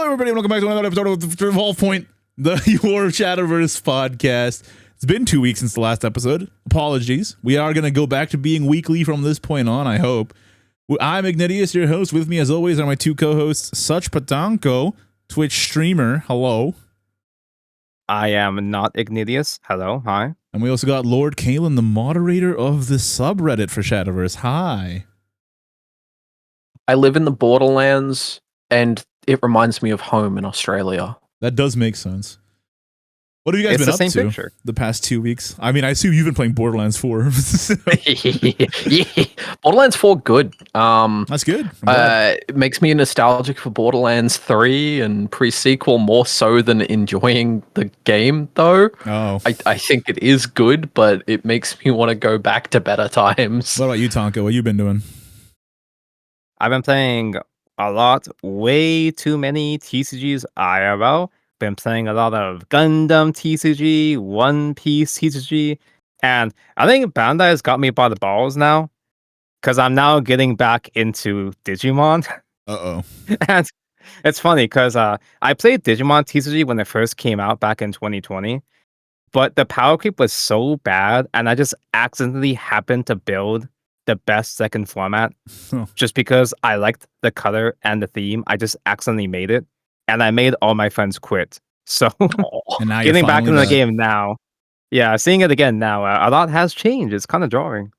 everybody, welcome back to another episode of the Evolve Point, your Shadowverse Podcast. It's been 2 weeks since the last episode. Apologies. We are going to go back to being weekly from this point on, I hope. I'm Ignideus, your host. With me, as always, are my two co-hosts, Such Patanko, Twitch streamer. Hello. I am not Ignideus. Hello. Hi. And we also got Lord Kalen, the moderator of the subreddit for Shadowverse. Hi. I live in the Borderlands, and it reminds me of home in Australia. That does make sense. What have you guys been up to the past 2 weeks? I mean, I assume you've been playing Borderlands 4. Yeah. Borderlands 4, good. That's good. It makes me nostalgic for Borderlands 3 and pre-sequel more so than enjoying the game, though. Oh. I think it is good, but it makes me want to go back to better times. What about you, Tonka? What you been doing? I've been playing a lot, way too many TCGs IRL. Been playing a lot of Gundam TCG, One Piece TCG, and I think Bandai has got me by the balls now, because I'm now getting back into Digimon. Uh-oh. And it's funny, because I played Digimon TCG when it first came out back in 2020, but the power creep was so bad, and I just accidentally happened to build the best second format just because I liked the color and the theme. I just accidentally made it. And I made all my friends quit. So and now getting back into the game now. Yeah, seeing it again now. A lot has changed. It's kind of jarring.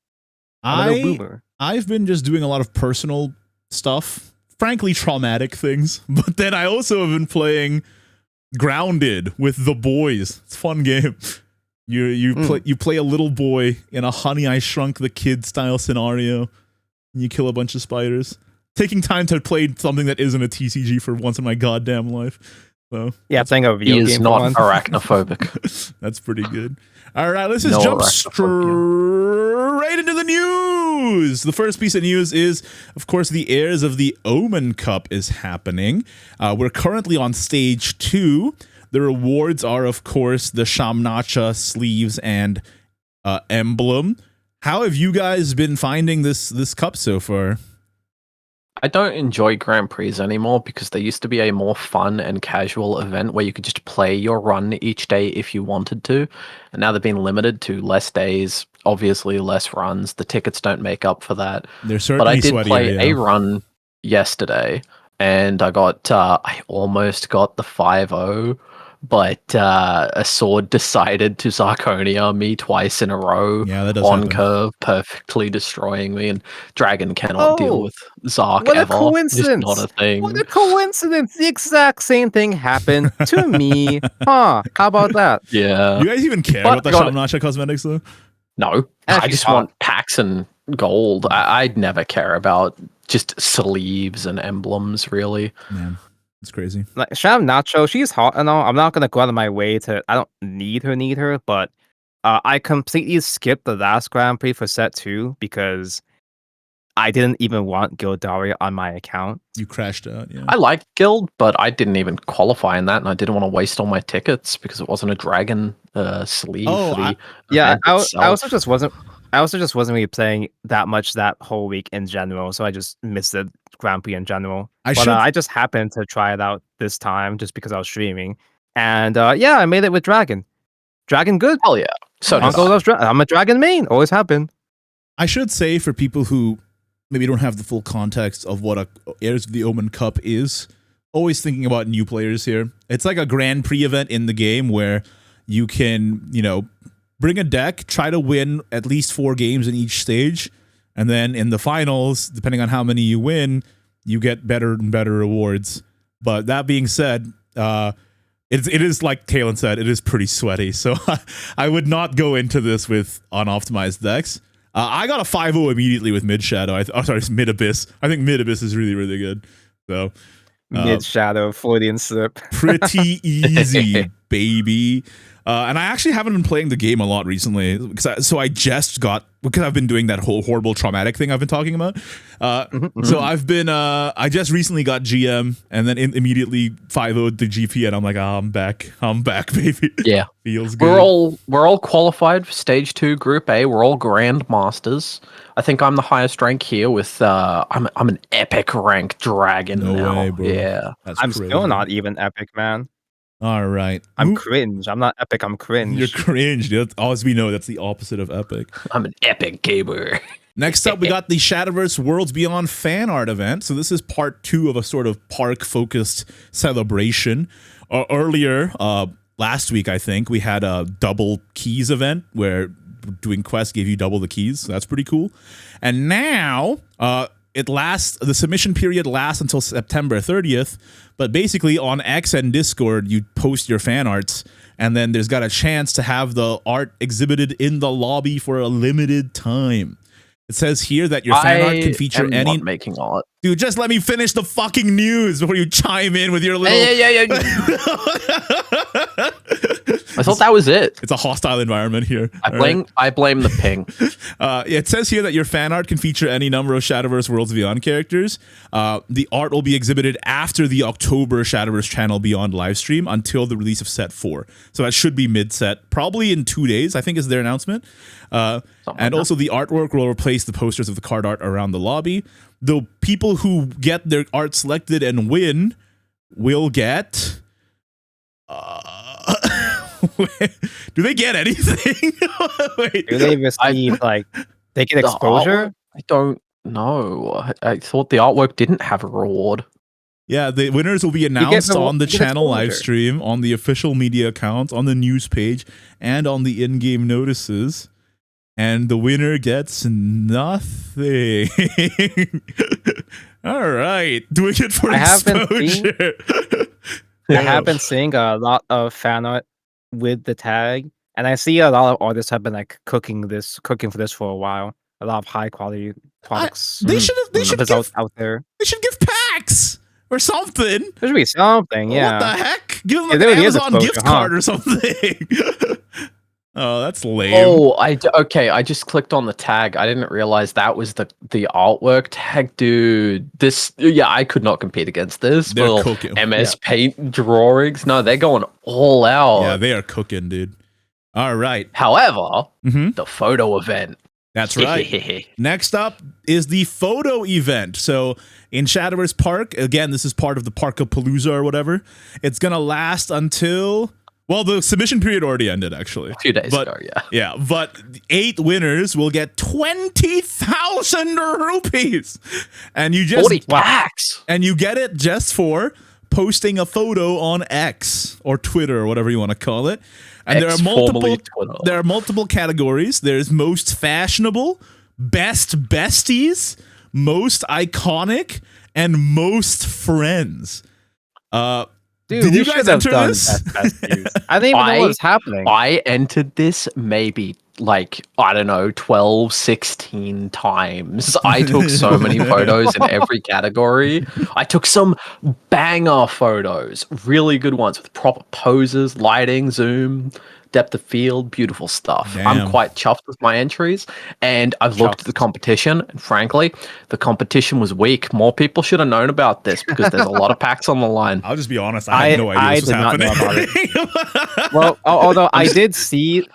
I've been just doing a lot of personal stuff. Frankly, traumatic things. But then I also have been playing Grounded with the boys. It's a fun game. You play a little boy in a Honey, I Shrunk the Kid style scenario. And you kill a bunch of spiders. Taking time to play something that isn't a TCG for once in my goddamn life. So yeah, playing a video game. He is not arachnophobic. That's pretty good. All right, let's just jump straight into the news. The first piece of news is, of course, the Heirs of the Omen Cup is happening. We're currently on stage 2. The rewards are, of course, the Shamnacha sleeves and emblem. How have you guys been finding this cup so far? I don't enjoy Grand Prix anymore because they used to be a more fun and casual event where you could just play your run each day if you wanted to. And now they've been limited to less days, obviously less runs. The tickets don't make up for that. They're certainly but I did play a run yesterday and I almost got the 5-0. But a sword decided to Zarconia me twice in a row on curve, perfectly destroying me. And Dragon cannot deal with Zark ever. What a coincidence! Just not a thing. What a coincidence! The exact same thing happened to me. Huh? How about that? Yeah. You guys even care about the Shamnacha cosmetics, though? No. I just want packs and gold. I'd never care about just sleeves and emblems, really. Yeah. It's crazy. Like Shamnacha, she's hot and all. I'm not gonna go out of my way to. I don't need her, but I completely skipped the last Grand Prix for set 2 because I didn't even want Gildaria on my account. You crashed out. Yeah. I liked Guild, but I didn't even qualify in that, and I didn't want to waste all my tickets because it wasn't a dragon sleeve. I also just wasn't really playing that much that whole week in general, so I just missed the Grand Prix in general. I just happened to try it out this time just because I was streaming, and I made it with Dragon. Dragon good. Hell yeah! So Uncle loves I'm a Dragon main. Always have been. I should say for people who maybe don't have the full context of what a Heirs of the Omen Cup is, always thinking about new players here. It's like a Grand Prix event in the game where you can, bring a deck, try to win at least 4 games in each stage, and then in the finals, depending on how many you win, you get better and better rewards. But that being said, it is like Kalen said, it is pretty sweaty. So I would not go into this with unoptimized decks. I got a 5-0 immediately with Mid Shadow. Mid Abyss. I think Mid Abyss is really, really good. So Mid Shadow, Freudian slip. Pretty easy, baby. And I actually haven't been playing the game a lot recently because I've been doing that whole horrible traumatic thing I've been talking about. So I just recently got GM and then immediately 5-0'd the GP and I'm like, I'm back, baby. Yeah, feels good. We're all qualified for Stage 2 Group A. We're all Grandmasters. I think I'm the highest rank here with I'm an epic rank dragon now. Way, bro. Yeah, I'm still not even epic, man. All right. I'm cringe. I'm not epic. I'm cringe. You're cringe, dude. As we know, that's the opposite of epic. I'm an epic gamer. Next up, we got the Shadowverse Worlds Beyond fan art event. So this is part 2 of a sort of park-focused celebration. Earlier, last week, I think, we had a double keys event where doing quests gave you double the keys. So that's pretty cool. And now, the submission period lasts until September 30th. But basically on X and Discord, you post your fan arts, and then there's got a chance to have the art exhibited in the lobby for a limited time. It says here that your fan art can feature any making art. Dude, just let me finish the fucking news before you chime in with your little. Yeah. I thought that was it. It's a hostile environment here. I blame the ping. It says here that your fan art can feature any number of Shadowverse Worlds Beyond characters. The art will be exhibited after the October Shadowverse Channel Beyond livestream until the release of Set 4. So that should be mid-set, probably in 2 days, I think is their announcement. And also the artwork will replace the posters of the card art around the lobby. The people who get their art selected and win will get... do they get anything? Wait. Do they receive they get exposure? I don't know. I thought the artwork didn't have a reward. Yeah, the winners will be announced on the channel live stream, on the official media accounts, on the news page, and on the in-game notices. And the winner gets nothing. All right, doing it for exposure. I have been seeing a lot of fan art with the tag, and I see a lot of artists have been cooking for this for a while. A lot of high quality products. They should give out there. They should give packs or something. There should be something. Yeah. What the heck? Give them an Amazon gift card or something. Oh, that's lame. Oh, okay. I just clicked on the tag. I didn't realize that was the artwork tag, dude. I could not compete against this. They're cooking. MS Paint drawings. No, they're going all out. Yeah, they are cooking, dude. All right. However, the photo event. That's right. Next up is the photo event. So in Shadowverse Park, again, this is part of the Parkapalooza or whatever. It's gonna last until. Well, the submission period already ended, actually. A few days ago, yeah. Yeah, but 8 winners will get 20,000 rupees. And you just... 40 packs! And you get it just for posting a photo on X or Twitter or whatever you want to call it. And there are multiple categories. There's most fashionable, best besties, most iconic, and most friends. Dude, did you guys enter this? I didn't even know what was happening. I entered this maybe 12, 16 times. I took so many photos in every category. I took some banger photos, really good ones with proper poses, lighting, zoom, depth of field, beautiful stuff. Damn. I'm quite chuffed with my entries, and I've looked at the competition, and frankly, the competition was weak. More people should have known about this because there's a lot of packs on the line. I'll just be honest, I had no idea this was happening. Not know about it. Well, although I did see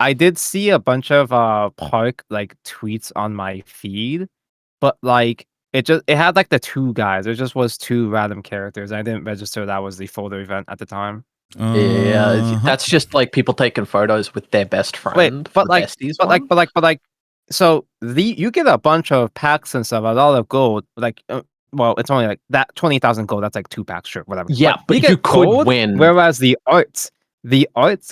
a bunch of park tweets on my feed, but it had the 2 guys. It just was 2 random characters. I didn't register that was the photo event at the time. Yeah, that's just people taking photos with their best friend. Wait, so you get a bunch of packs and stuff, a lot of gold. Well, it's only that 20,000 gold. That's 2 packs, sure, whatever. Yeah, but you could win. Whereas the arts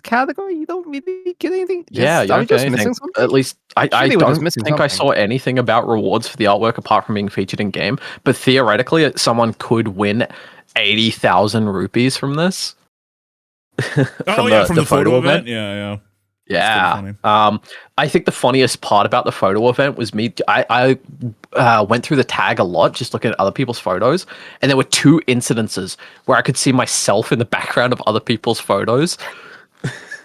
category, you don't really get anything. You don't get anything. At least I don't think I saw anything about rewards for the artwork apart from being featured in game. But theoretically, someone could win 80,000 rupees from this. From the photo event. Yeah. I think the funniest part about the photo event was me. I went through the tag a lot, just looking at other people's photos, and there were 2 incidences where I could see myself in the background of other people's photos.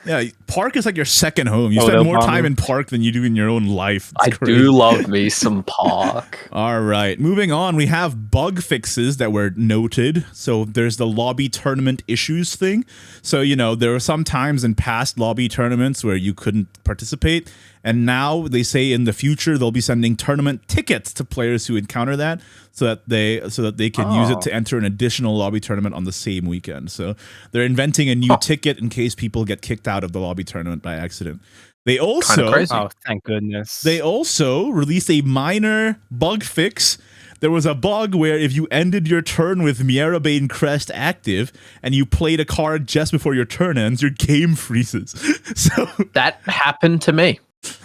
Yeah, Park is like your second home. You Oh, spend no more problem. time in Park than you do in your own life. I It's crazy. do love me some Park. All right, moving on. We have bug fixes that were noted. So there's the lobby tournament issues thing. So, there were some times in past lobby tournaments where you couldn't participate. And now they say in the future they'll be sending tournament tickets to players who encounter that so that they can use it to enter an additional lobby tournament on the same weekend. So they're inventing a new ticket in case people get kicked out of the lobby tournament by accident. They also crazy. Oh, thank goodness. They also released a minor bug fix. There was a bug where if you ended your turn with Mierabane Crest active and you played a card just before your turn ends, your game freezes. So That happened to me.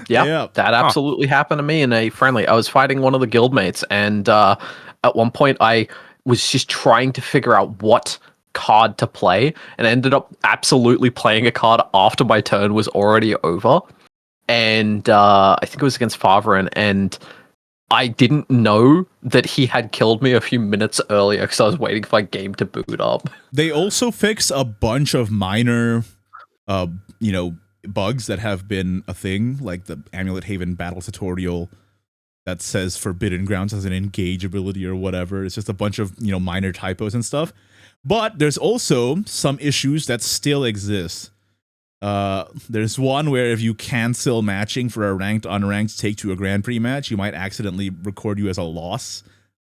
Yeah. That absolutely happened to me in a friendly. I was fighting one of the guildmates, and at one point I was just trying to figure out what card to play, and ended up absolutely playing a card after my turn was already over. And I think it was against Faverin, and I didn't know that he had killed me a few minutes earlier because I was waiting for my game to boot up. they also fixed a bunch of minor, bugs that have been a thing, like the Amulet Haven battle tutorial that says Forbidden Grounds has an engage ability or whatever. It's just a bunch of, minor typos and stuff. But there's also some issues that still exist. There's one where if you cancel matching for a ranked unranked take to a Grand Prix match, you might accidentally record you as a loss.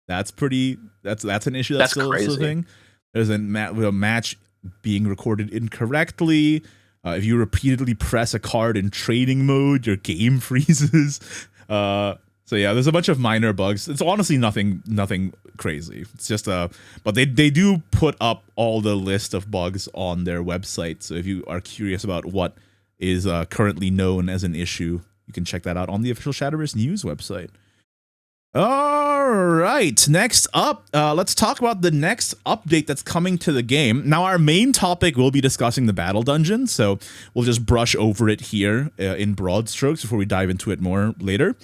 That's an issue that's still a thing. There's a match being recorded incorrectly. If you repeatedly press a card in trading mode, your game freezes. So yeah, there's a bunch of minor bugs. It's honestly nothing crazy. It's just but they do put up all the list of bugs on their website. So if you are curious about what is currently known as an issue, you can check that out on the official Shadowverse News website. All right, next up, let's talk about the next update that's coming to the game. Now, our main topic will be discussing the battle dungeon, so we'll just brush over it here in broad strokes before we dive into it more later.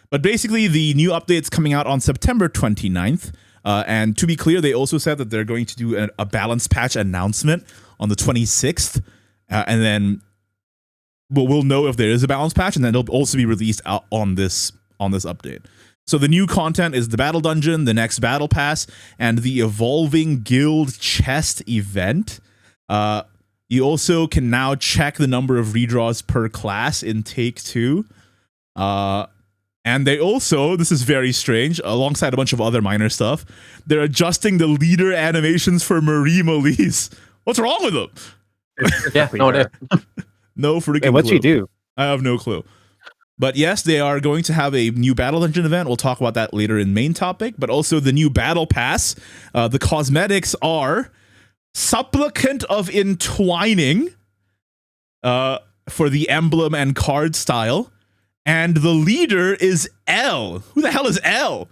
But basically, the new update's coming out on September 29th, and to be clear, they also said that they're going to do a balance patch announcement on the 26th, and then we'll know if there is a balance patch, and then it'll also be released out on this update. So the new content is the Battle Dungeon, the next Battle Pass, and the Evolving Guild Chest event. You also can now check the number of redraws per class in Take 2. And they also, this is very strange, alongside a bunch of other minor stuff, they're adjusting the leader animations for Marie Melise. What's wrong with them? Yeah, no, No freaking Hey, what'd clue. you do? I have no clue. But yes, they are going to have a new Battle Dungeon event. We'll talk about that later in main topic. But also the new Battle Pass. The cosmetics are Supplicant of Entwining for the emblem and card style. And the leader is L. Who the hell is L?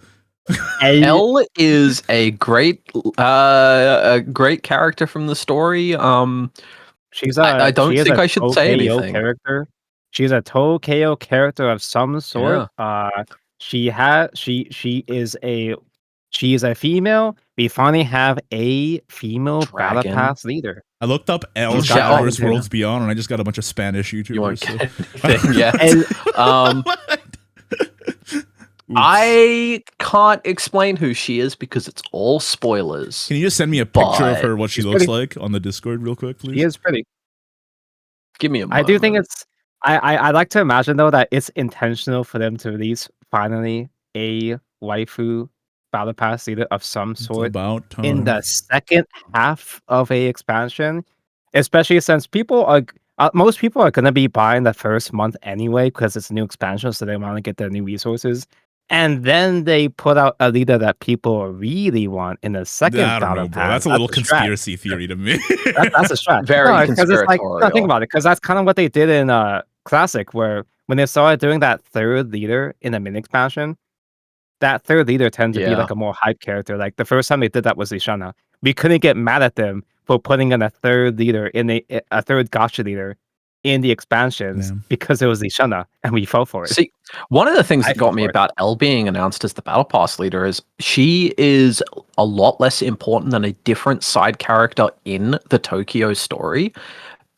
L is a great character from the story. I don't think I should say anything. Character. She's a toe KO character of some sort. Yeah. She is a female. We finally have a female Battle Pass leader. I looked up L Shadowverse Worlds Beyond, and I just got a bunch of Spanish YouTubers. I can't explain who she is because it's all spoilers. Can you just send me a picture of her, what she looks like, on the Discord real quick, please? She is pretty. Give me a moment. I do think it's... I like to imagine, though, that it's intentional for them to release, finally, a waifu Battle Pass leader of some sort in the second half of a expansion, especially since most people are going to be buying the first month anyway because it's a new expansion, so they want to get their new resources. And then they put out a leader that people really want in the second Battle Pass. That's a little conspiracy theory to me. That's a strat. Very conspiratorial. Think about it, because that's kind of what they did in Classic, where when they started doing that third leader in the mini expansion, that third leader tends to be like a more hype character. Like the first time they did that was Ishana. We couldn't get mad at them for putting in a third leader in a third gacha leader in the expansions because it was Ishana, and we fell for it. See, one of the things that got me about Elle being announced as the Battle Pass leader is she is a lot less important than a different side character in the Tokyo story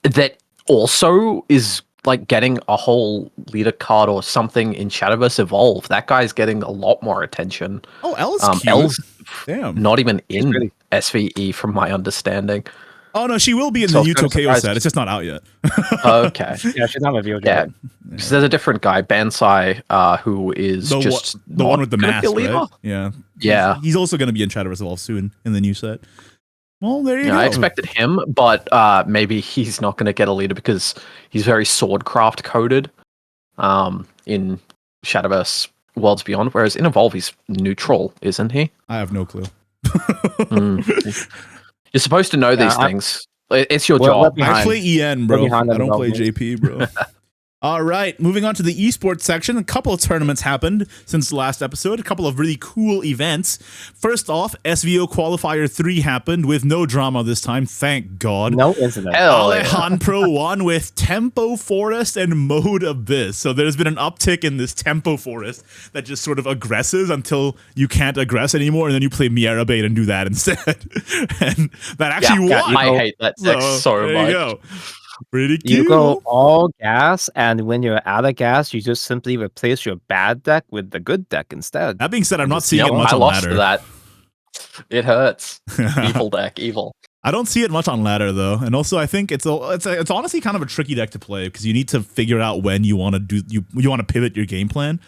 that also is like getting a whole leader card or something in Shadowverse Evolve. That guy's getting a lot more attention. Oh, L's cute. L's Damn. not even in SVE from my understanding. Oh no, she will be in the new Tokyo set. It's just not out yet. Okay. Yeah, she's not revealed yet. Yeah. Because there's a different guy, Bansai, who is the one with the mask, right? Yeah. Yeah. He's also going to be in Shadowverse Evolve soon in the new set. Well, there you go. I expected him, but maybe he's not going to get a leader because he's very swordcraft coded in Shadowverse Worlds Beyond, whereas in Evolve he's neutral, isn't he? I have no clue. You're supposed to know these things. It's your job. I play EN, bro. I don't play JP, bro. All right, moving on to the esports section. A couple of tournaments happened since the last episode. A couple of really cool events. First off, SVO Qualifier 3 happened with no drama this time, thank God. No incident. Alejan Pro won with Tempo Forest and Mode Abyss. So there's been an uptick in this Tempo Forest that just sort of aggresses until you can't aggress anymore, and then you play Miera Bait and do that instead. And that actually won. I hate that deck so much. There you go. Pretty cute. You go all gas, and when you're out of gas, you just simply replace your bad deck with the good deck instead. That being said, I'm not seeing it much on ladder. That. It hurts. Evil deck, evil. I don't see it much on ladder though, and also I think it's honestly kind of a tricky deck to play because you need to figure out when you want to you want to pivot your game plan.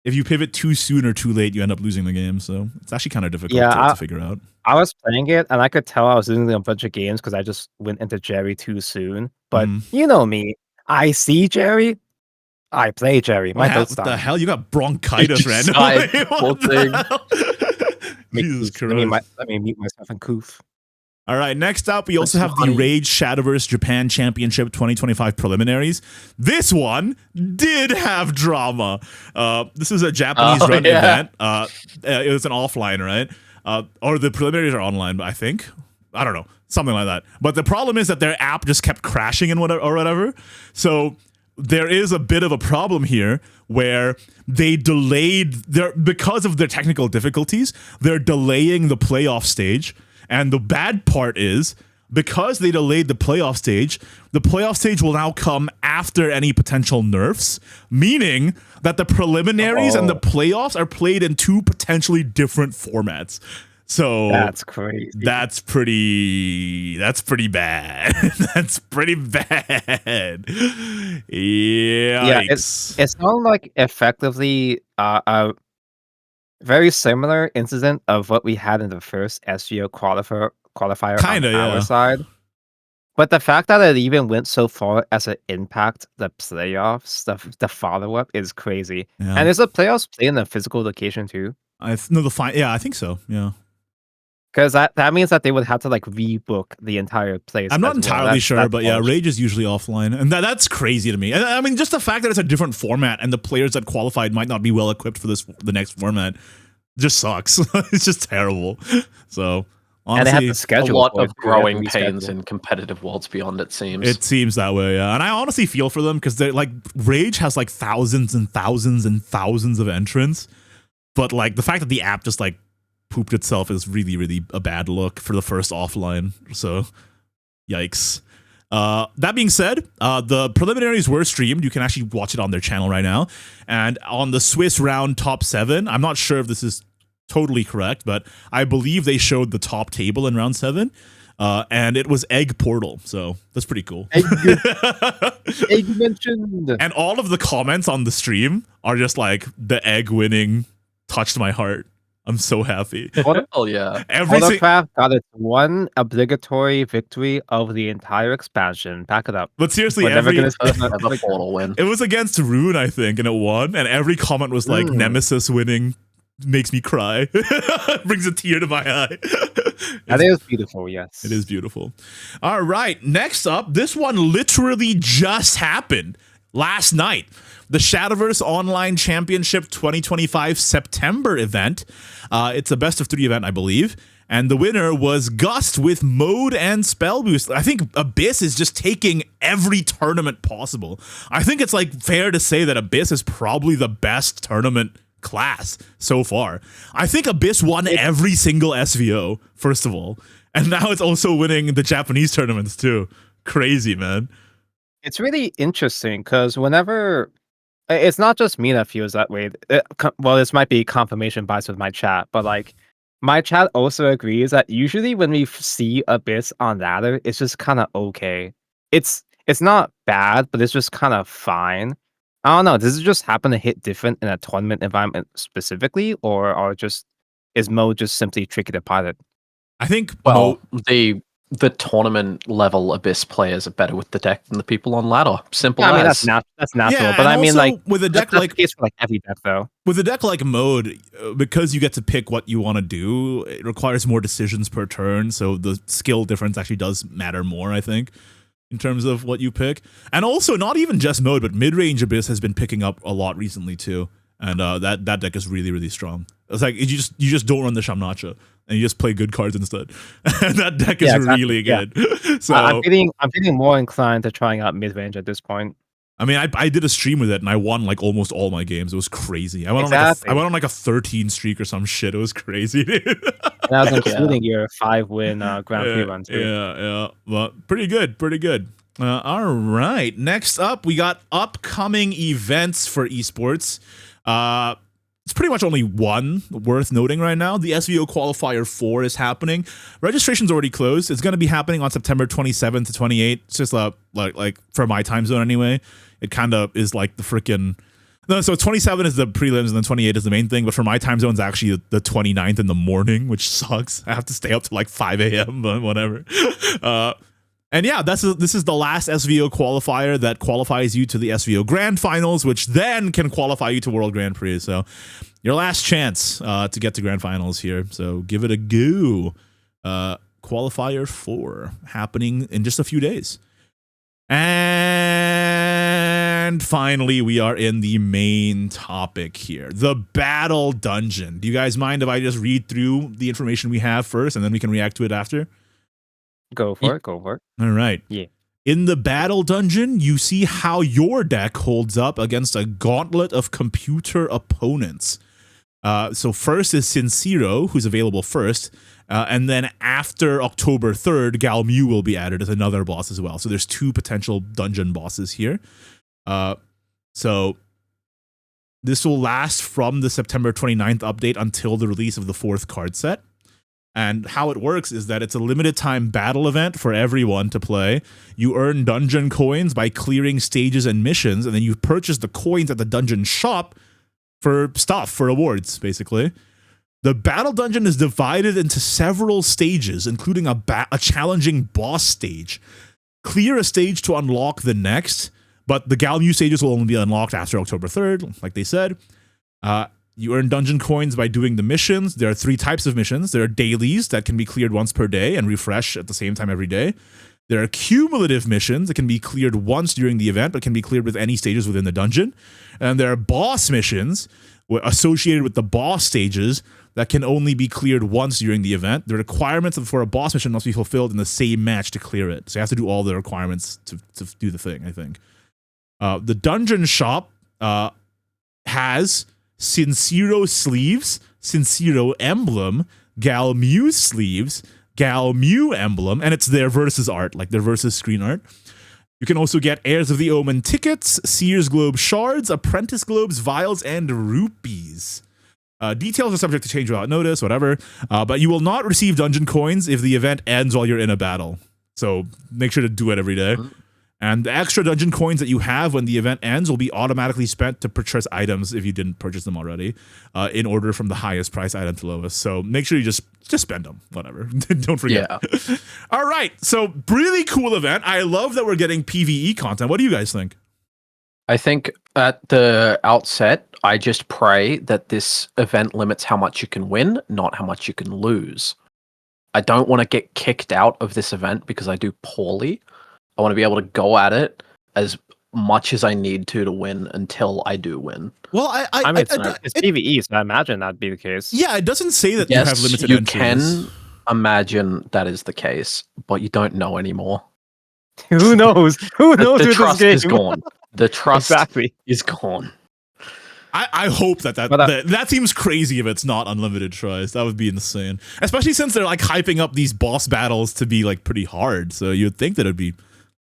If you pivot too soon or too late, you end up losing the game. So it's actually kind of difficult to figure out. I was playing it, and I could tell I was losing a bunch of games because I just went into Jerry too soon. But you know me. I see Jerry. I play Jerry. What the hell? You got bronchitis randomly. Jesus Christ. Let me mute myself and coof. All right, next up, we also have the Rage Shadowverse Japan Championship 2025 Preliminaries. This one did have drama. This is a Japanese run event. It was an offline, right? Or the preliminaries are online, I think. I don't know. Something like that. But the problem is that their app just kept crashing and whatever. So there is a bit of a problem here where they delayed because of their technical difficulties, they're delaying the playoff stage. And the bad part is, because they delayed the playoff stage will now come after any potential nerfs, meaning that the preliminaries and the playoffs are played in two potentially different formats. So that's crazy. That's pretty bad. That's pretty bad. Yikes. It's not like effectively a very similar incident of what we had in the first SVO qualifier Kinda, on our side. But the fact that it even went so far as to impact the playoffs, the follow-up is crazy. Yeah. And is the playoffs play in a physical location too? I think so. Yeah. Because that means that they would have to like rebook the entire place. I'm not entirely sure, but yeah, Rage is usually offline, and that's crazy to me. And I mean, just the fact that it's a different format and the players that qualified might not be well equipped for the next format just sucks. It's just terrible. So honestly, and they have to schedule a lot of growing pains in competitive Worlds Beyond. It seems. It seems that way, yeah. And I honestly feel for them because they're like Rage has like thousands and thousands and thousands of entrants, but like the fact that the app just like pooped itself is really, really a bad look for the first offline. So, yikes. That being said, the preliminaries were streamed. You can actually watch it on their channel right now. And on the Swiss round top 7, I'm not sure if this is totally correct, but I believe they showed the top table in round 7. And it was Egg Portal. So that's pretty cool. Egg mentioned. And all of the comments on the stream are just like, the egg winning touched my heart. I'm so happy. Oh yeah. Holocraft got its one obligatory victory of the entire expansion. Pack it up. But seriously, portal win. It was against Rune, I think, and it won. And every comment was like, Nemesis winning makes me cry. Brings a tear to my eye. That is beautiful, yes. It is beautiful. All right. Next up, this one literally just happened last night. The Shadowverse Online Championship 2025 September event. It's a best of 3 event, I believe. And the winner was Gust with Mode and Spell Boost. I think Abyss is just taking every tournament possible. I think it's like fair to say that Abyss is probably the best tournament class so far. I think Abyss won every single SVO, first of all. And now it's also winning the Japanese tournaments too. Crazy, man. It's really interesting because whenever it's not just me that feels that way. Well, this might be confirmation bias with my chat, but like my chat also agrees that usually when we see Abyss on ladder, it's just kind of okay. It's not bad, but it's just kind of fine. I don't know. Does it just happen to hit different in a tournament environment specifically, or just is mode just simply tricky to pilot? I think Well, the tournament level Abyss players are better with the deck than the people on ladder. Simple Yeah, I mean as. that's natural, Yeah, but and I mean also like with a deck that's like the case for like every deck though. with a deck like mode, because you get to pick what you want to do, it requires more decisions per turn, so the skill difference actually does matter more, I think, in terms of what you pick. And also, not even just mode, but mid-range Abyss has been picking up a lot recently too, and that deck is really, really strong. It's like you just don't run the Shamnacha, and you just play good cards instead. And that deck is really good. So I'm feeling more inclined to trying out mid-range at this point. I mean, I did a stream with it and I won like almost all my games. It was crazy. I went on like a 13 streak or some shit. It was crazy, dude. And that was including your 5-win Grand Prix run too. Yeah. But pretty good. All right. Next up, we got upcoming events for esports. It's pretty much only one worth noting right now. The SVO Qualifier 4 is happening. Registration's already closed. It's going to be happening on September 27th to 28th. It's just like for my time zone anyway. It kind of is like the freaking... No, so 27 is the prelims and then 28 is the main thing. But for my time zone, it's actually the 29th in the morning, which sucks. I have to stay up to like 5 a.m., but whatever. And yeah, this is the last SVO qualifier that qualifies you to the SVO Grand Finals, which then can qualify you to World Grand Prix. So your last chance to get to Grand Finals here. So give it a go. Qualifier 4 happening in just a few days. And finally, we are in the main topic here, the Battle Dungeon. Do you guys mind if I just read through the information we have first and then we can react to it after? Go for it. All right. Yeah. In the Battle Dungeon, you see how your deck holds up against a gauntlet of computer opponents. So first is Sincero, who's available first. And then after October 3rd, Galmu will be added as another boss as well. So there's 2 potential dungeon bosses here. So this will last from the September 29th update until the release of the 4th card set. And how it works is that it's a limited time battle event for everyone to play. You earn dungeon coins by clearing stages and missions, and then you purchase the coins at the dungeon shop for stuff, for awards, basically. The battle dungeon is divided into several stages, including a challenging boss stage. Clear a stage to unlock the next, but the Galmu stages will only be unlocked after October 3rd, like they said. You earn dungeon coins by doing the missions. There are 3 types of missions. There are dailies that can be cleared once per day and refresh at the same time every day. There are cumulative missions that can be cleared once during the event, but can be cleared with any stages within the dungeon. And there are boss missions associated with the boss stages that can only be cleared once during the event. The requirements for a boss mission must be fulfilled in the same match to clear it. So you have to do all the requirements to do the thing, I think. The dungeon shop has Sincero sleeves, Sincero emblem, Galmu sleeves, Galmu emblem, and it's their versus art, like their versus screen art. You can also get Heirs of the Omen tickets, Seer's Globe shards, Apprentice Globes, vials, and rupees. Details are subject to change without notice, whatever. But you will not receive dungeon coins if the event ends while you're in a battle. So make sure to do it every day. And the extra dungeon coins that you have when the event ends will be automatically spent to purchase items if you didn't purchase them already, in order from the highest price item to lowest. So make sure you just spend them, whatever. Don't forget. Yeah. All right. So really cool event. I love that we're getting PvE content. What do you guys think? I think at the outset, I just pray that this event limits how much you can win, not how much you can lose. I don't want to get kicked out of this event because I do poorly. I want to be able to go at it as much as I need to win until I do win. Well, I mean, it's PvE, so I imagine that'd be the case. Yeah, it doesn't say that you have limited you entries. Can imagine that is the case, but you don't know anymore. Who knows? Who knows? The trust is gone. The trust is gone. I hope that seems crazy if it's not unlimited tries. That would be insane. Especially since they're like hyping up these boss battles to be like pretty hard. So you'd think that it'd be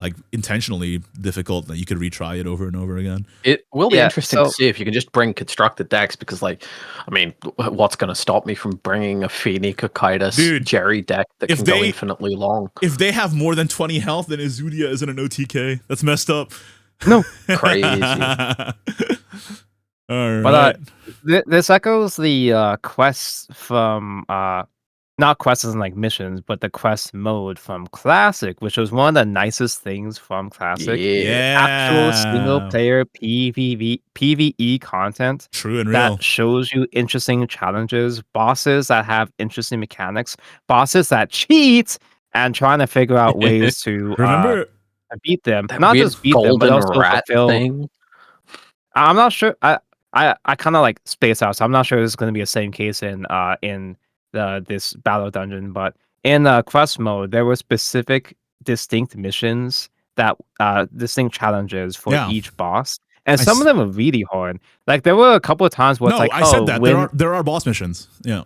like intentionally difficult that you could retry it over and over again. It will be Yeah, interesting to see if you can just bring constructed decks because, like, I mean, what's going to stop me from bringing a Phoenix Akitas Jerry deck that can go infinitely long? If they have more than 20 health, then Izudia isn't an OTK. That's messed up. No. Crazy. All right. But this echoes the quests from not quests as in like missions, but the quest mode from Classic, which was one of the nicest things from Classic. Yeah. Actual single player PvE content. True and real. That shows you interesting challenges, bosses that have interesting mechanics, bosses that cheat, and trying to figure out ways to Remember beat them. That Not weird just beat them, but also rat fulfill. thing. I'm not sure. I kind of like space out, so I'm not sure this is going to be the same case in this battle dungeon. But in quest mode, there were specific, distinct missions that distinct challenges for each boss, and some of them are really hard. Like there were a couple of times where it's like, I said that there are boss missions. Yeah.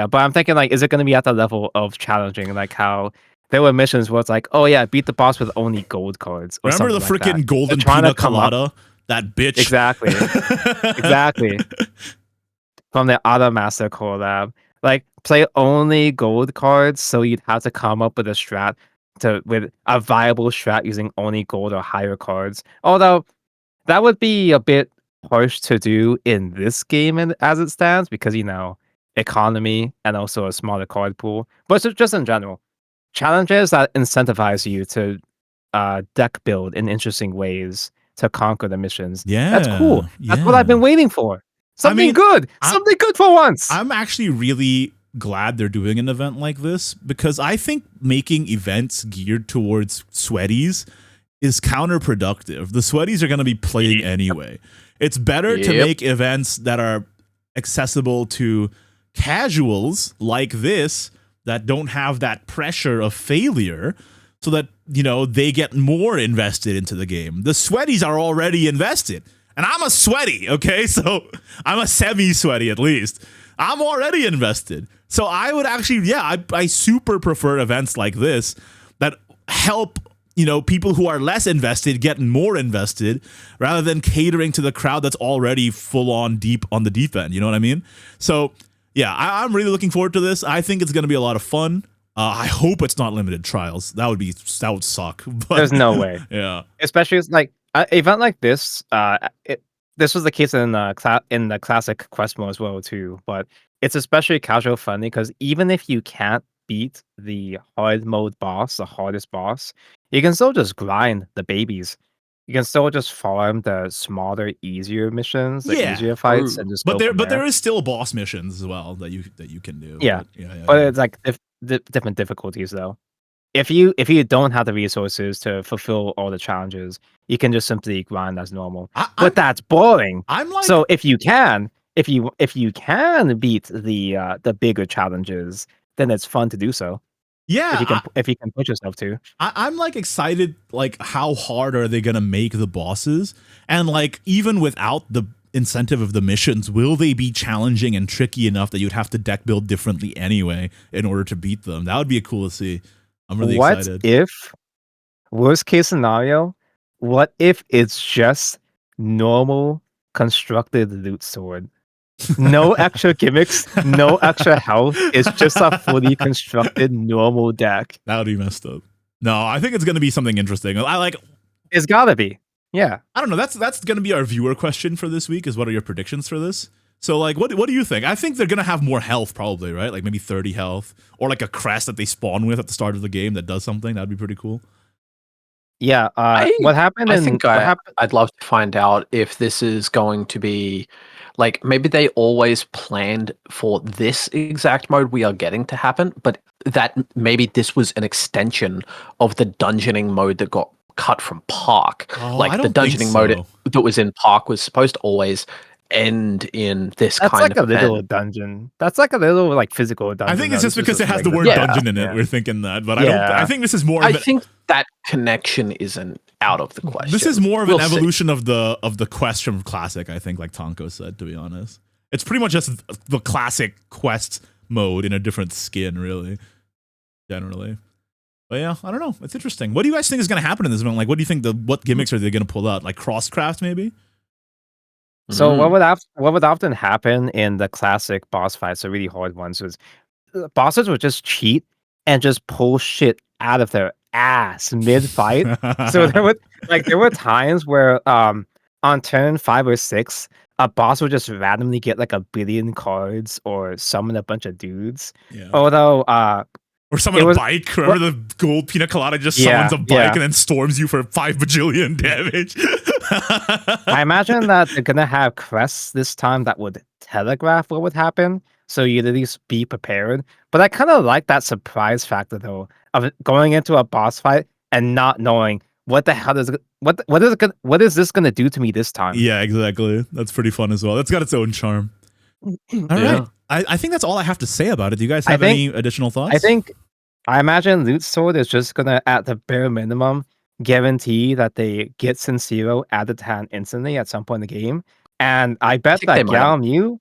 But I'm thinking like, is it going to be at the level of challenging, like how there were missions where it's like, oh yeah, beat the boss with only gold cards. Or remember the freaking golden pina colada? That bitch. Exactly. Exactly. From the Other Master collab. Like, play only gold cards, so you'd have to come up with with a viable strat using only gold or higher cards. Although, that would be a bit harsh to do in this game as it stands, because, economy and also a smaller card pool. But just in general, challenges that incentivize you to deck build in interesting ways to conquer the missions. Yeah. That's cool. That's what I've been waiting for. Something good for once. I'm actually really glad they're doing an event like this because I think making events geared towards sweaties is counterproductive. The sweaties are going to be playing anyway. It's better to make events that are accessible to casuals like this that don't have that pressure of failure so that, they get more invested into the game. The sweaties are already invested. And I'm a sweaty, okay? So I'm a semi-sweaty at least. I'm already invested. So I would actually, I super prefer events like this that help, people who are less invested get more invested rather than catering to the crowd that's already full on deep on the deep end. You know what I mean? So yeah, I'm really looking forward to this. I think it's going to be a lot of fun. I hope it's not limited trials. That would suck. But, there's no way. Yeah. Especially it's like an event like this. This was the case in the classic quest mode as well too. But it's especially casual friendly because even if you can't beat the hard mode boss, the hardest boss, you can still just grind the babies. You can still just farm the smaller, easier missions, the easier fights, and just. But there is still boss missions as well that you can do. Yeah, but it's like different difficulties though. If you don't have the resources to fulfill all the challenges, you can just simply grind as normal. But that's boring. So if you can beat the bigger challenges, then it's fun to do so. Yeah, if you can push yourself to. I'm like excited. Like, how hard are they gonna make the bosses? And like, even without the incentive of the missions, will they be challenging and tricky enough that you'd have to deck build differently anyway in order to beat them? That would be cool to see. I'm really excited. What if, worst case scenario, what if it's just normal constructed loot sword? No extra gimmicks, no extra health. It's just a fully constructed normal deck. That would be messed up. No, I think it's going to be something interesting. It's gotta be. Yeah. I don't know. That's going to be our viewer question for this week is what are your predictions for this? So like, what do you think? I think they're going to have more health probably, right? Like maybe 30 health or like a crest that they spawn with at the start of the game that does something. That'd be pretty cool. Yeah. What happened? I'd love to find out if this is going to be like, maybe they always planned for this exact mode we are getting to happen, but that maybe this was an extension of the dungeoning mode that got cut from Park. Like the dungeoning mode that was in Park was supposed to always end in this That's kind like of a little dungeon. That's like a little like physical dungeon. I think it's just because it has the word dungeon in it. We're thinking that, but I think this is more. I think that connection isn't out of the question. This is more of an evolution of the quest from Classic. I think, like Tonko said. To be honest, it's pretty much just the classic quest mode in a different skin, really. Generally. But yeah, I don't know. It's interesting. What do you guys think is going to happen in this one? Like, what do you think what gimmicks are they going to pull out? Like crosscraft, maybe? So what would often happen in the classic boss fights, the really hard ones, was bosses would just cheat and just pull shit out of their ass mid-fight. So there were times where on turn 5 or 6, a boss would just randomly get like 1 billion cards or summon a bunch of dudes. Yeah. Although or summon a bike. Remember the gold pina colada just summons a bike and then storms you for 5 bajillion damage. I imagine that they're gonna have crests this time that would telegraph what would happen, so you'd at least be prepared. But I kind of like that surprise factor though, of going into a boss fight and not knowing what the hell is what is this gonna do to me this time. Yeah, exactly. That's pretty fun as well. That's got its own charm. All right. I think that's all I have to say about it. Do you guys have any additional thoughts? I imagine Loot Sword is just gonna, at the bare minimum, guarantee that they get Sincero added to hand instantly at some point in the game. And I bet that Galmew,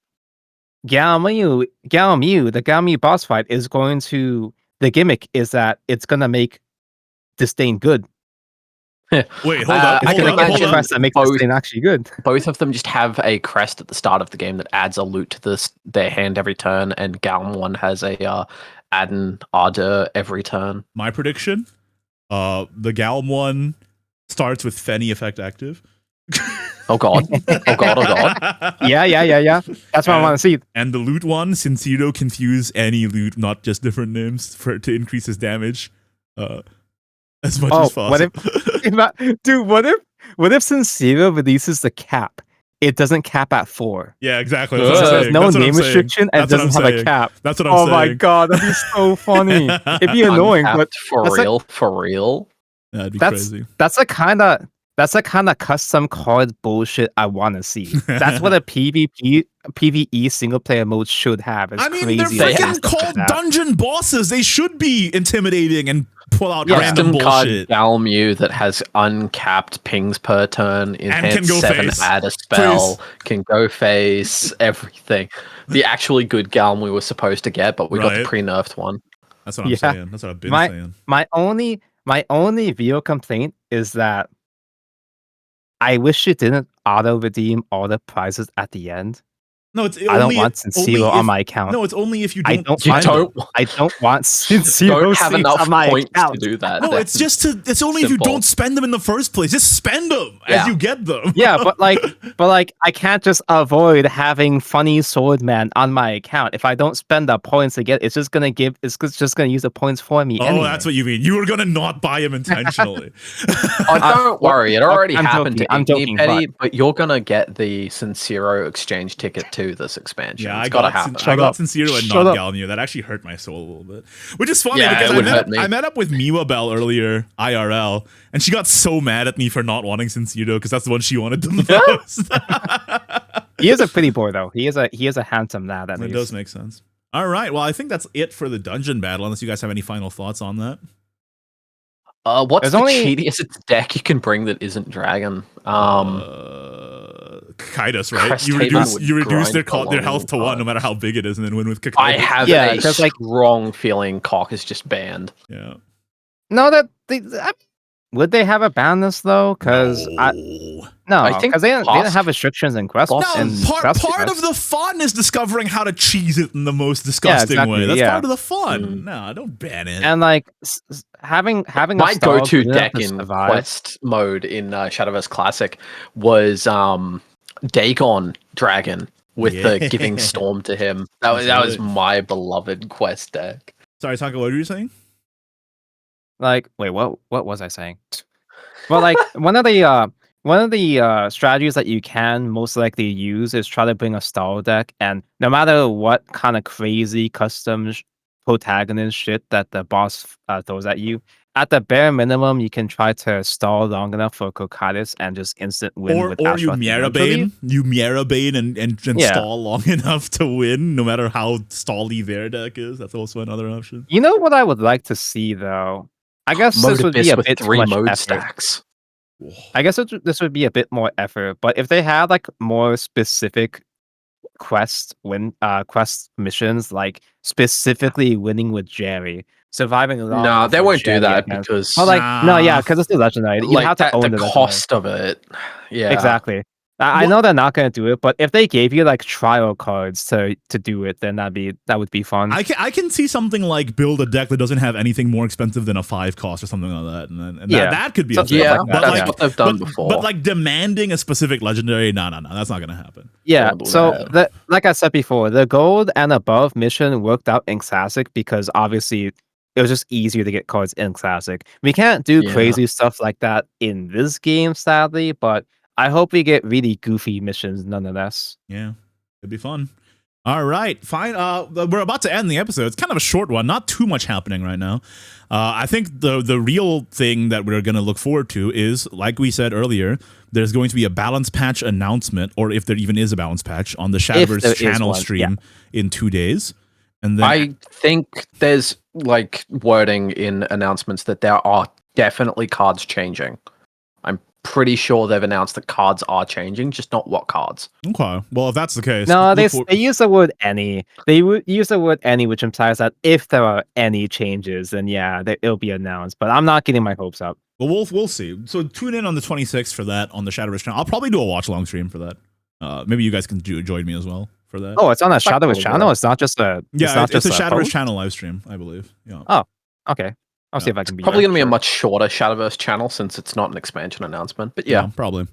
the Galmew boss fight is going to, the gimmick is that it's gonna make Disdain good. Wait, hold up. I can imagine a crest that makes Disdain actually good. Both of them just have a crest at the start of the game that adds a loot to their hand every turn, and Galm one has a add an Ardor every turn. My prediction: the Galm one starts with Fenny effect active. Oh god! Oh god! Yeah. That's what I want to see. And the loot one, Sincero confuse any loot, not just different names, to increase his damage. As much as possible. What if Sincero releases the cap? It doesn't cap at 4. Yeah, exactly. There's no name restriction and it doesn't have a cap. That's what I'm saying. Oh my god, that'd be so funny. It'd be annoying, but for real. That'd be crazy. That's the kind of custom card bullshit I want to see. That's what a PvE single player mode should have. It's I mean, crazy. they're freaking called dungeon bosses. They should be intimidating and pull out random bullshit. Galmew that has uncapped pings per turn, enhance 7, add a spell, can go face, everything. The actually good Galmew was supposed to get, but we got the pre-nerfed one. That's what I'm saying. That's what I've been saying. My only real complaint is that I wish it didn't auto redeem all the prizes at the end. No, I don't want Sincero on my account. No, it's only if you don't. I don't want Sincero have enough on my points account to do that. No, it's only if you don't spend them in the first place. Just spend them as you get them. Yeah, but I can't just avoid having funny swordman on my account. If I don't spend the points to get, it's just gonna use the points for me. Oh, anyway. That's what you mean. You were gonna not buy him intentionally. Don't worry, it already happened to joking, Petty, but you're gonna get the Sincero exchange ticket too. This expansion. Yeah, it's gotta happen. I got Sincero and not Galmew. That actually hurt my soul a little bit. Which is funny because I met up with Miwa Bell earlier, IRL, and she got so mad at me for not wanting Sincero because that's the one she wanted the most. He is a pretty boy though. He is a handsome lad. It does make sense. All right. Well, I think that's it for the dungeon battle. Unless you guys have any final thoughts on that. What's the cheatiest deck you can bring that isn't dragon? Kaidos, right? You reduce their health to 1 no matter how big it is, and then win with Kaidos. I have a strong feeling Cock is just banned. Yeah. No, would they have a ban this though? Because I think they didn't have restrictions in quest. No, part of the fun is discovering how to cheese it in the most disgusting way. That's part of the fun. No, don't ban it. And like having my go-to deck in quest mode in Shadowverse Classic was Dagon Dragon with the giving storm to him. That was my beloved quest deck. Sorry, Taka, what were you saying? Like, wait, what was I saying? Well, like one of the strategies that you can most likely use is try to bring a stall deck, and no matter what kind of crazy custom protagonist shit that the boss throws at you, at the bare minimum, you can try to stall long enough for Kokadis and just instant win. Or you Miarabane and stall long enough to win, no matter how stally their deck is. That's also another option. You know what I would like to see though? I guess this would be a bit too much effort. Stacks. I guess this would be a bit more effort, but if they had like more specific quest missions, like specifically winning with Jerry, surviving long. No, they for won't do Shelly that against- because Well, like no, yeah, because it's the legendary. You have to at own the the cost of it. Yeah, Exactly. I know they're not going to do it, but if they gave you like trial cards to do it, then that would be fun. I can see something like build a deck that doesn't have anything more expensive than a 5 cost or something like that, and that could be a thing. yeah, but that's like, what they've done before. But like demanding a specific legendary, no, that's not gonna happen. Yeah, Don't do so that. like I said before, the gold and above mission worked out in Classic because obviously it was just easier to get cards in Classic. We can't do Yeah. crazy stuff like that in this game, sadly, but I hope we get really goofy missions nonetheless. Yeah, it'd be fun. All right, fine. We're about to end the episode. It's kind of a short one, not too much happening right now. I think the real thing that we're going to look forward to is, like we said earlier, there's going to be a balance patch announcement, or if there even is a balance patch, on the Shadowverse channel stream in 2 days. And then I think there's like wording in announcements that there are definitely cards changing. I'm pretty sure they've announced that cards are changing, just not what cards. Okay, well, if that's the case, No, they use the word any. They would use the word any, which implies that if there are any changes, then yeah, it'll be announced. But I'm not getting my hopes up. Well, we'll see. So tune in on the 26th for that on the Shadowverse channel. I'll probably do a watch along stream for that. Maybe you guys can join me as well for that. Oh, it's on a Shadowverse cool, channel. yeah. It's not just a. It's a Shadowverse post? channel live stream, I believe. Yeah. Oh, okay. I'll see if I can be Probably there. going to be a much shorter Shadowverse channel since it's not an expansion announcement. But yeah. Probably.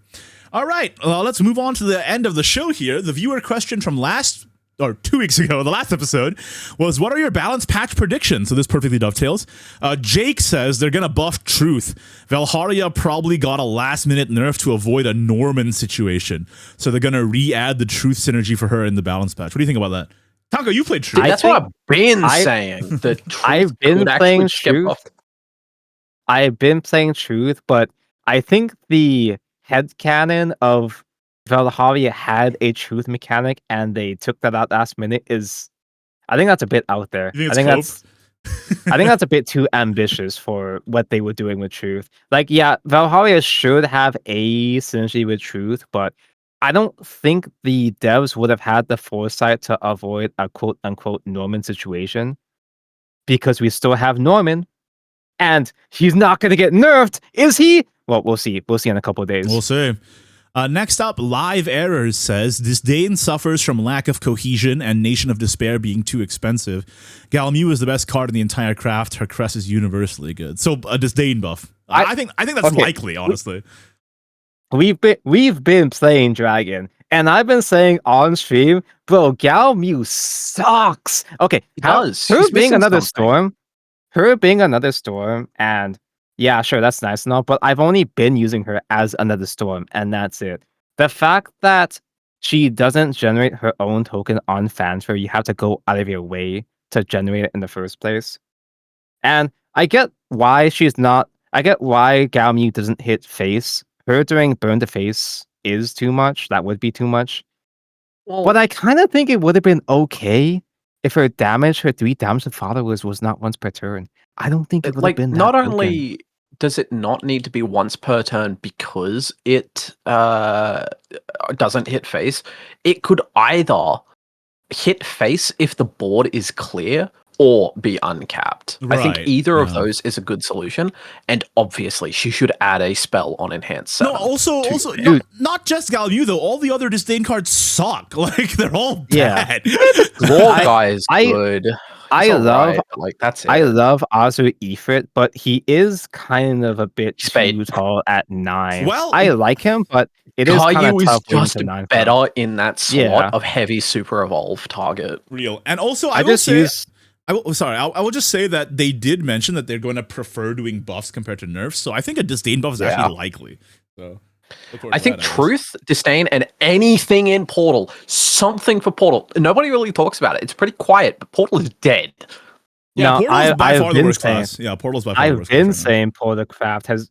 All right, let's move on to the end of the show here. The viewer question from 2 weeks ago, the last episode, was what are your balance patch predictions? So this perfectly dovetails. Jake says they're going to buff Truth. Valharia probably got a last-minute nerf to avoid a Norman situation. So they're going to re-add the Truth synergy for her in the Truth patch. What do you think about that? Tango, you played Truth. That's what I've been saying. The I've been playing Truth. I've been playing Truth, but I think the headcanon of Valharia had a Truth mechanic and they took that out last minute I think that's a bit out there. You I think it's I think that's a bit too ambitious for what they were doing with Truth. Like, yeah, Valharia should have a synergy with Truth, but I don't think the devs would have had the foresight to avoid a quote unquote Norman situation because we still have Norman and he's not going to get nerfed, is he? Well, we'll see. We'll see in a couple of days. We'll see. Next up, Live Errors says, Disdain suffers from lack of cohesion and Nation of Despair being too expensive. Galmu is the best card in the entire craft. Her crest is universally good. So a Disdain buff. I think that's likely, honestly. We've been playing Dragon, and I've been saying on stream, bro, Galmu sucks. Okay, her being another storm, and yeah, sure, that's nice and all, but I've only been using her as another storm, and that's it. The fact that she doesn't generate her own token on Fanfare, you have to go out of your way to generate it in the first place. And I get why Galmu doesn't hit face. Her doing burn to face is too much. That would be too much. Well, but I kind of think it would have been okay if her 3 damage to followers was not once per turn. I don't think it would have been that not broken. only does it not need to be once per turn because it doesn't hit face, it could either hit face if the board is clear or be uncapped. Right, I think either of those is a good solution, and obviously she should add a spell on Enhanced 7. No, also not just Galmu though. All the other Disdain cards suck. Like they're all bad. Law guy is good. That's it. I love Azu Ifrit, but he is kind of a bit too tall at 9. Well, I like him, but it is kind of tough is just to 9 better in that slot of heavy super evolve target. Real. And also I will say I will just say that they did mention that they're going to prefer doing buffs compared to nerfs. So I think a Disdain buff is actually likely. So I think Truth, Disdain, and anything in Portal, something for Portal. Nobody really talks about it. It's pretty quiet, but Portal is dead. Yeah, Portal is by far the worst class. Yeah, Portal's by far the worst class. I've been saying Portalcraft has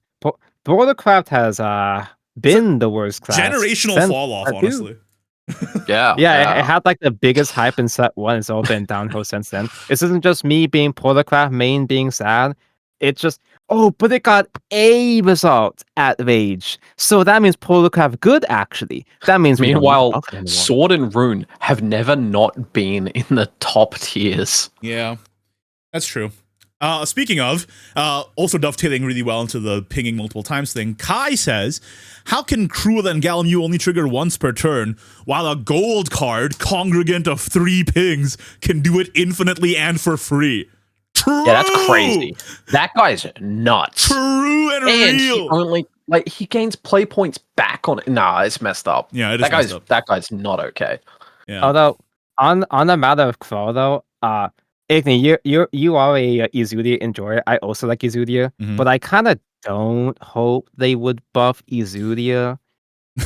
been the worst class. Generational fall off, honestly. Yeah, it had like the biggest hype in set 1. It's all been downhill since then. This isn't just me being Portalcraft main being sad. It's just but it got a result at Rage, so that means Portalcraft good. Actually, that means meanwhile, Sword and Rune have never not been in the top tiers. Yeah, that's true. Speaking of, also dovetailing really well into the pinging multiple times thing, Kai says, how can Cruel and Gallimu only trigger once per turn, while a gold card, congregant of 3 pings, can do it infinitely and for free? True! Yeah, that's crazy. That guy's nuts. True and real! He gains play points back on it. Nah, it's messed up. Yeah, it is messed up. That guy's not okay. Yeah. Although, on the matter of Crow, though, Igni, you are a Izudia enjoyer. I also like Izudia, but I kind of don't hope they would buff Izudia.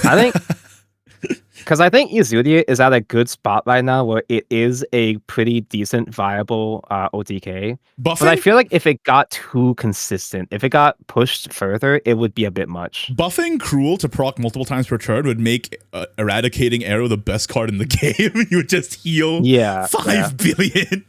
I think because I think Izudia is at a good spot right now where it is a pretty decent, viable OTK. Buffing? But I feel like if it got too consistent, if it got pushed further, it would be a bit much. Buffing Cruel to proc multiple times per turn would make Eradicating Arrow the best card in the game. You would just heal 5 billion.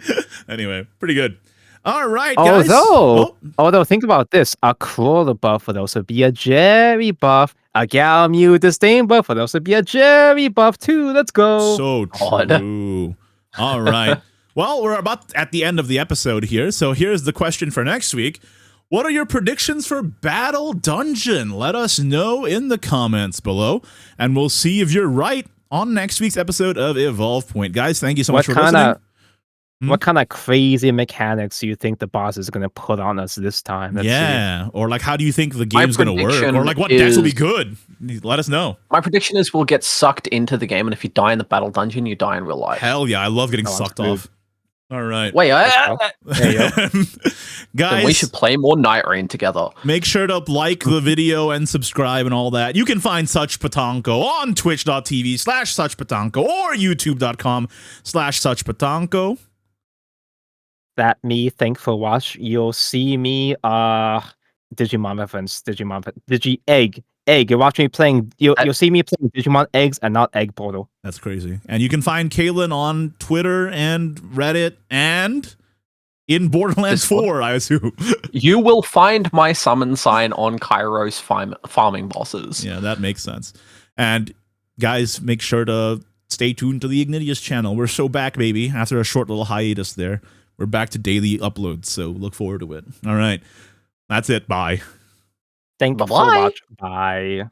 Anyway, pretty good. All right, guys. Although think about this, a Cruel buff would also be a Jerry buff. A Galmu Disdain buff would also be a Jerry buff too. Let's go. So true. All right. Well, we're about at the end of the episode here. So here's the question for next week. What are your predictions for Battle Dungeon? Let us know in the comments below, and we'll see if you're right on next week's episode of Evolve Point. Guys, thank you so much for listening. What kind of crazy mechanics do you think the boss is going to put on us this time? Let's see. Or like, how do you think the game's going to work? Or like, what decks will be good? Let us know. My prediction is we'll get sucked into the game, and if you die in the battle dungeon, you die in real life. Hell yeah, I love getting sucked off. All right. Wait, there you go. Guys, then we should play more Night Rain together. Make sure to like the video and subscribe and all that. You can find Such Patanko on twitch.tv/SuchPatanko or youtube.com/SuchPatanko. That me, thanks for watch. You'll see me Digimon reference, Egg. You're watching me playing you'll see me playing Digimon Eggs and not Egg Portal. That's crazy. And you can find Kaylin on Twitter and Reddit and in Borderlands 4, I assume. You will find my summon sign on Kairos farming bosses. Yeah, that makes sense. And guys, make sure to stay tuned to the Ignideus channel. We're so back, baby. After a short little hiatus there, we're back to daily uploads, so look forward to it. All right. That's it. Bye. Thank you for watching. Bye.